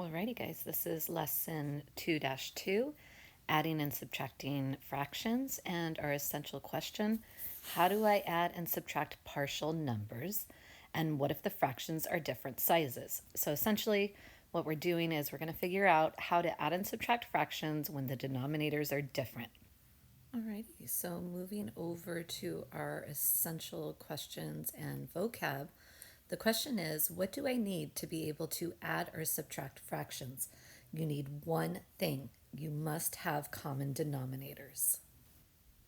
Alrighty guys, this is lesson 2-2, adding and subtracting fractions, and our essential question, how do I add and subtract partial numbers, and what if the fractions are different sizes? So essentially what we're doing is we're going to figure out how to add and subtract fractions when the denominators are different. Alrighty, so moving over to our essential questions and vocab, the question is, what do I need to be able to add or subtract fractions? You need one thing. You must have common denominators.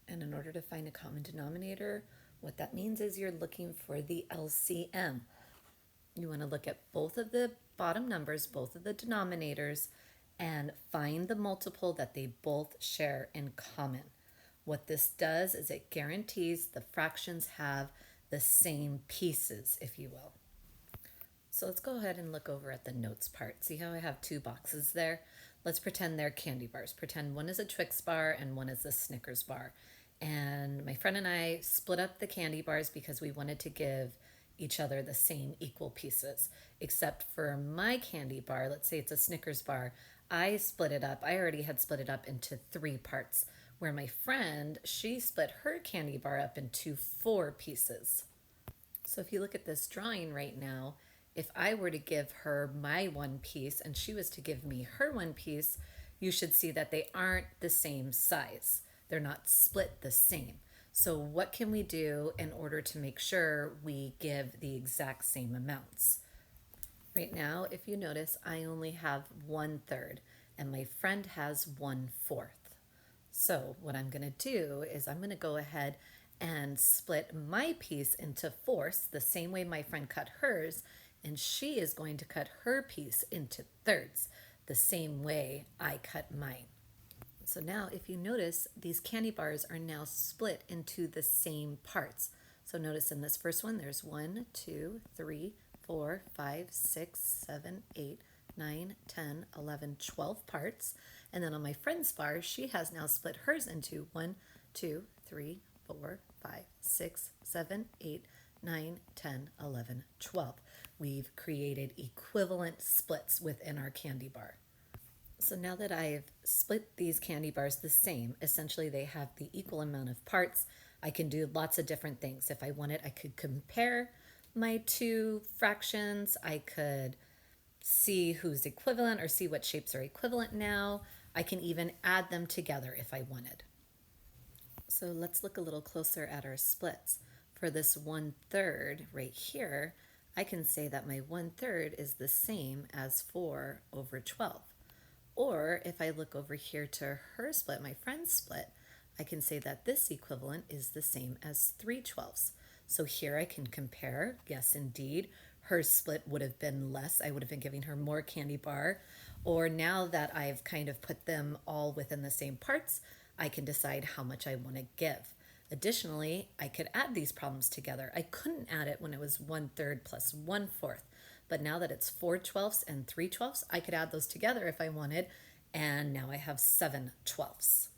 And in order to find a common denominator, what that means is you're looking for the LCM. You want to look at both of the bottom numbers, both of the denominators, and find the multiple that they both share in common. What this does is it guarantees the fractions have the same pieces, if you will. So let's go ahead and look over at the notes part. See how I have two boxes there? Let's pretend they're candy bars. Pretend one is a Twix bar and one is a Snickers bar. And my friend and I split up the candy bars because we wanted to give each other the same equal pieces. Except for my candy bar, let's say it's a Snickers bar, I split it up. I already had split it up into 3 parts, where my friend, she split her candy bar up into 4 pieces. So if you look at this drawing right now, if I were to give her my 1 piece and she was to give me her 1 piece, you should see that they aren't the same size. They're not split the same. So what can we do in order to make sure we give the exact same amounts? Right now, if you notice, I only have 1/3 and my friend has 1/4. So what I'm going to do is I'm going to go ahead and split my piece into 4ths the same way my friend cut hers, and she is going to cut her piece into 3rds the same way I cut mine. So now if you notice, these candy bars are now split into the same parts. So notice in this first one, there's 1, 2, 3, 4, 5, 6, 7, 8, 9, 10, 11, 12 parts. And then on my friend's bar, she has now split hers into 1, 2, 3, 4, 5, 6, 7, 8, 9, 10, 11, 12. We've created equivalent splits within our candy bar. So now that I've split these candy bars the same, essentially they have the equal amount of parts, I can do lots of different things. If I wanted, I could compare my 2 fractions. I could see who's equivalent or see what shapes are equivalent now. I can even add them together if I wanted. So let's look a little closer at our splits. For this 1/3 right here, I can say that my 1/3 is the same as 4/12. Or if I look over here to her split, my friend's split, I can say that this equivalent is the same as 3/12. So here I can compare. Yes, indeed, her split would have been less. I would have been giving her more candy bar. Or now that I've kind of put them all within the same parts, I can decide how much I want to give. Additionally, I could add these problems together. I couldn't add it when it was 1/3 plus 1/4. But now that it's 4/12 and 3/12, I could add those together if I wanted, and now I have 7/12.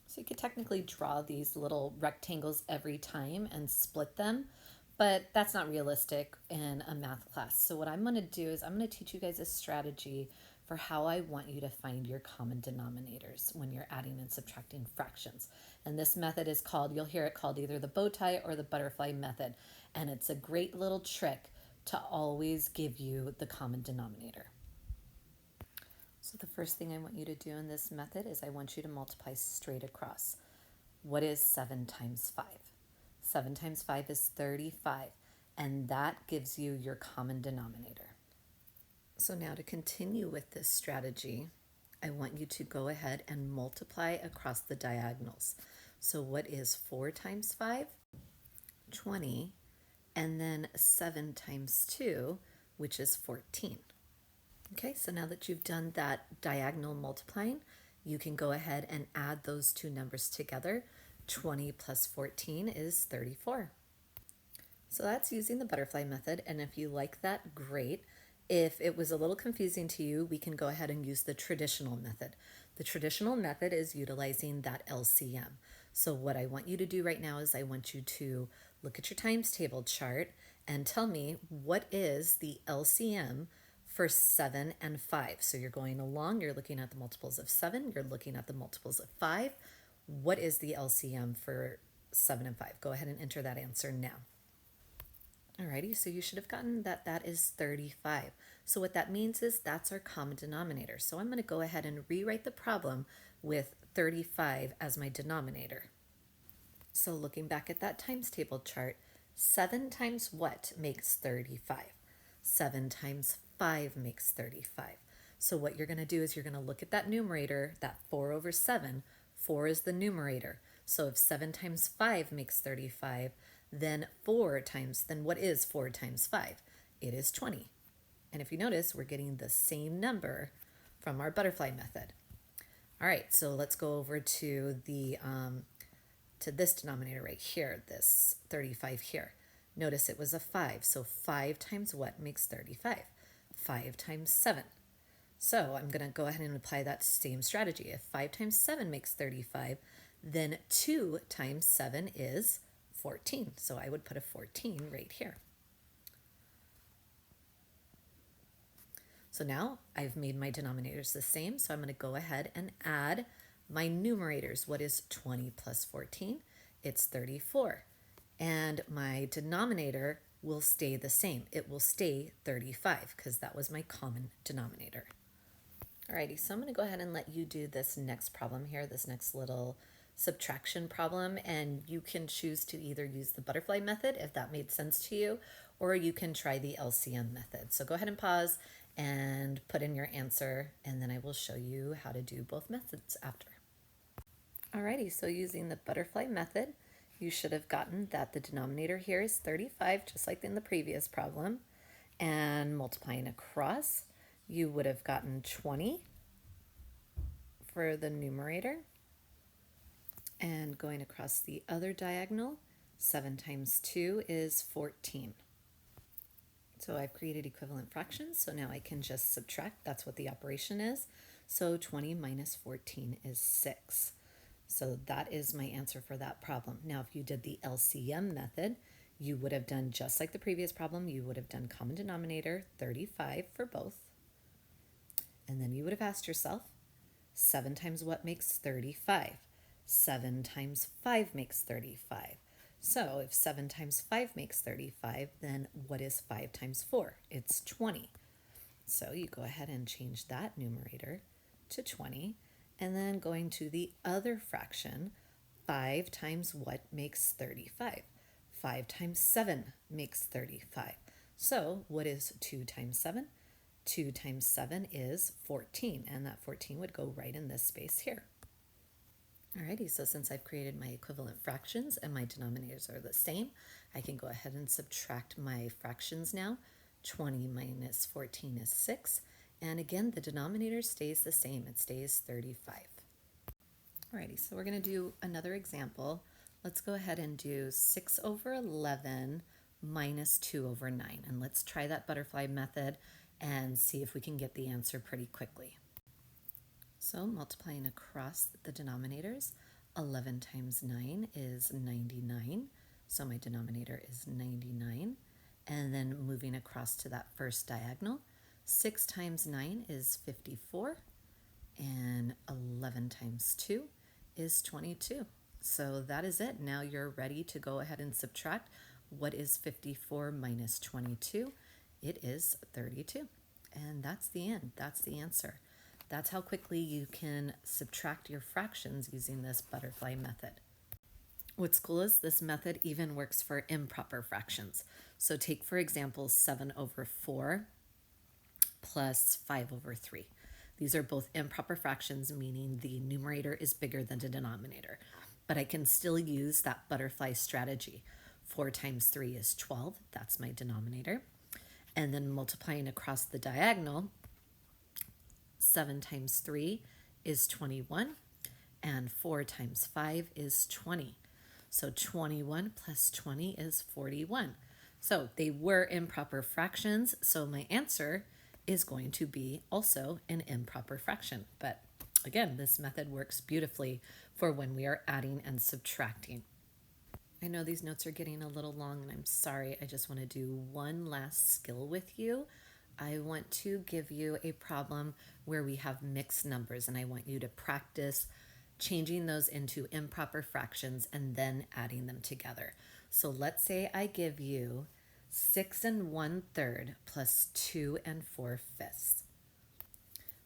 So you could technically draw these little rectangles every time and split them, but that's not realistic in a math class. So what I'm going to do is I'm going to teach you guys a strategy for how I want you to find your common denominators when you're adding and subtracting fractions. And this method is called, you'll hear it called either the bow tie or the butterfly method. And it's a great little trick to always give you the common denominator. So the first thing I want you to do in this method is I want you to multiply straight across. What is 7 times 5? 7 times 5 is 35, and that gives you your common denominator. So now to continue with this strategy, I want you to go ahead and multiply across the diagonals. So what is 4 times 5? 20. And then 7 times 2, which is 14. Okay, so now that you've done that diagonal multiplying, you can go ahead and add those 2 numbers together. 20 plus 14 is 34. So that's using the butterfly method, and if you like that, great. If it was a little confusing to you, we can go ahead and use the traditional method. The traditional method is utilizing that LCM. So what I want you to do right now is I want you to look at your times table chart and tell me what is the LCM for 7 and 5. So you're going along, you're looking at the multiples of 7, you're looking at the multiples of 5. What is the LCM for 7 and 5? Go ahead and enter that answer now. Alrighty, so you should have gotten that that is 35. So what that means is that's our common denominator. So I'm going to go ahead and rewrite the problem with 35 as my denominator. So looking back at that times table chart, 7 times what makes 35? 7 times 5 makes 35. So what you're going to do is you're going to look at that numerator, that 4 over 7. 4 is the numerator. So if 7 times 5 makes 35, then what is 4 times 5? It is 20. And if you notice, we're getting the same number from our butterfly method. All right, so let's go over to this denominator right here, this 35 here. Notice it was a 5, so 5 times what makes 35? 5 times 7. So I'm going to go ahead and apply that same strategy. If 5 times 7 makes 35, then 2 times 7 is 14. So I would put a 14 right here. So now I've made my denominators the same, so I'm going to go ahead and add my numerators. What is 20 plus 14? It's 34. And my denominator will stay the same. It will stay 35 because that was my common denominator. Alrighty, so I'm going to go ahead and let you do this next problem here, this next little subtraction problem, and you can choose to either use the butterfly method if that made sense to you, or you can try the LCM method. So go ahead and pause and put in your answer, and then I will show you how to do both methods after. Alrighty, so using the butterfly method, you should have gotten that the denominator here is 35, just like in the previous problem, and multiplying across, you would have gotten 20 for the numerator, and going across the other diagonal, 7 times 2 is 14. So I've created equivalent fractions, so now I can just subtract. That's what the operation is. So 20 minus 14 is 6. So that is my answer for that problem. Now, if you did the LCM method, you would have done just like the previous problem. You would have done common denominator, 35 for both. And then you would have asked yourself, 7 times what makes 35? 7 times 5 makes 35. So if 7 times 5 makes 35, then what is 5 times 4? It's 20. So you go ahead and change that numerator to 20. And then going to the other fraction, 5 times what makes 35? 5 times 7 makes 35. So what is 2 times 7? 2 times 7 is 14, and that 14 would go right in this space here. Alrighty, so since I've created my equivalent fractions and my denominators are the same, I can go ahead and subtract my fractions now. 20 minus 14 is 6. And again, the denominator stays the same. It stays 35. Alrighty, so we're going to do another example. Let's go ahead and do 6 over 11 minus 2 over 9. And let's try that butterfly method and see if we can get the answer pretty quickly. So multiplying across the denominators, 11 times 9 is 99. So my denominator is 99. And then moving across to that first diagonal, 6 times 9 is 54. And 11 times 2 is 22. So that is it. Now you're ready to go ahead and subtract. What is 54 minus 22? It is 32. And that's the end. That's the answer. That's how quickly you can subtract your fractions using this butterfly method. What's cool is this method even works for improper fractions. So take, for example, 7 over 4 plus 5 over 3. These are both improper fractions, meaning the numerator is bigger than the denominator. But I can still use that butterfly strategy. 4 times 3 is 12. That's my denominator. And then multiplying across the diagonal, 7 times 3 is 21, and 4 times 5 is 20. So 21 plus 20 is 41. So they were improper fractions, so my answer is going to be also an improper fraction. But again, this method works beautifully for when we are adding and subtracting. I know these notes are getting a little long, and I'm sorry. I just want to do one last skill with you. I want to give you a problem where we have mixed numbers, and I want you to practice changing those into improper fractions and then adding them together. So let's say I give you 6 1/3 plus 2 4/5.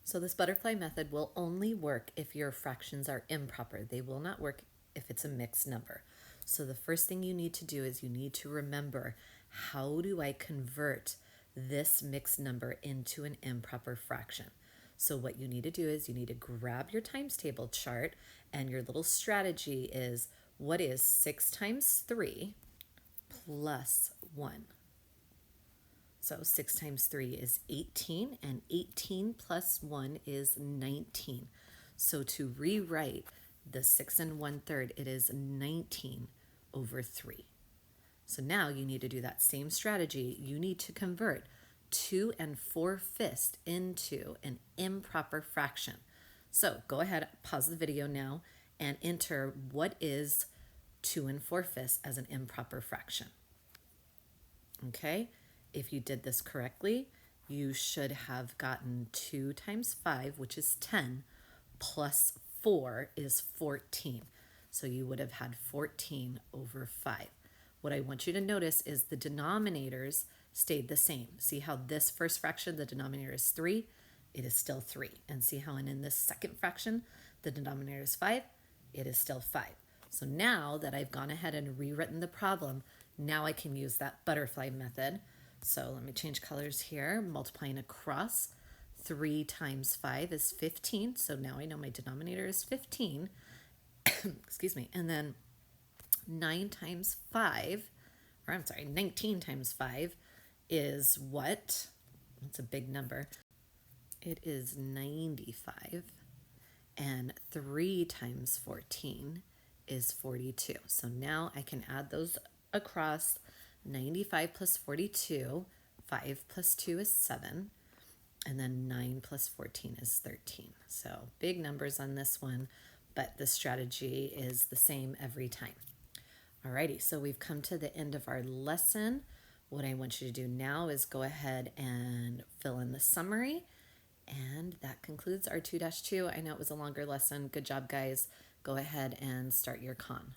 So this butterfly method will only work if your fractions are improper. They will not work if it's a mixed number. So the first thing you need to do is you need to remember, how do I convert this mixed number into an improper fraction? So what you need to do is you need to grab your times table chart, and your little strategy is, what is 6 times 3 plus 1? So 6 times 3 is 18, and 18 plus 1 is 19. So to rewrite the 6 1/3, it is 19 over 3. So now you need to do that same strategy. You need to convert 2 4/5 into an improper fraction. So go ahead, pause the video now, and enter what is 2 4/5 as an improper fraction. Okay, if you did this correctly, you should have gotten 2 times 5, which is 10, plus 4 is 14. So you would have had 14 over 5. What I want you to notice is the denominators stayed the same. See how this first fraction, the denominator is 3? It is still 3. And see how in this second fraction, the denominator is 5? It is still 5. So now that I've gone ahead and rewritten the problem, now I can use that butterfly method. So let me change colors here. Multiplying across, 3 times 5 is 15. So now I know my denominator is 15. Excuse me. And then 19 times 5 is what? That's a big number. It is 95. And 3 times 14 is 42. So now I can add those across. 95 plus 42, 5 plus 2 is 7, and then 9 plus 14 is 13. So big numbers on this one, but the strategy is the same every time. Alrighty, so we've come to the end of our lesson. What I want you to do now is go ahead and fill in the summary, and that concludes our 2-2. I know it was a longer lesson. Good job, guys. Go ahead and start your con.